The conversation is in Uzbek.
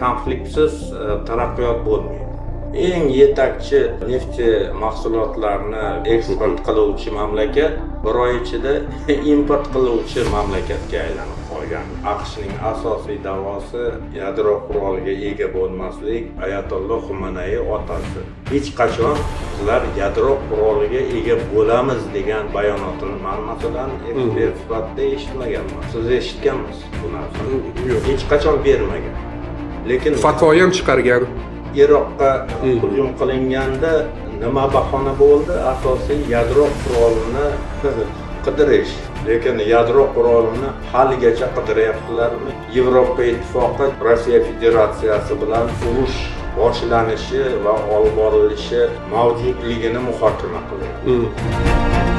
konfliktsiz taraqqiyot bo'lmaydi. Eng yetakchi neft mahsulotlarini eksport qiluvchi mamlakat bir oy ichida import qiluvchi mamlakatga aylanib qolgan. AQShning asosiy da'vosi yadro quroliga ega bo'lmaslik, Ayatolloh Xumanay otasi. Hech qachon bizlar yadro quroliga ega bo'lamiz degan bayonotini men masalan ekspert sifatida eshitmaganman. Siz eshitganmisiz bu narsani? Yo'q. Hech qachon bermagan. Lekin Fatvo ham chiqargan. Iroqqa hujum qilinganda nima bahona bo'ldi? Asosiy yadro qurolini qidirish. Lekin yadro qurolini haligacha qidiryaptilarmi? Yevropa Ittifoqi Rossiya Federatsiyasi bilan urush boshlanishi va olib borilishi mavjudligini muhokama qiladi.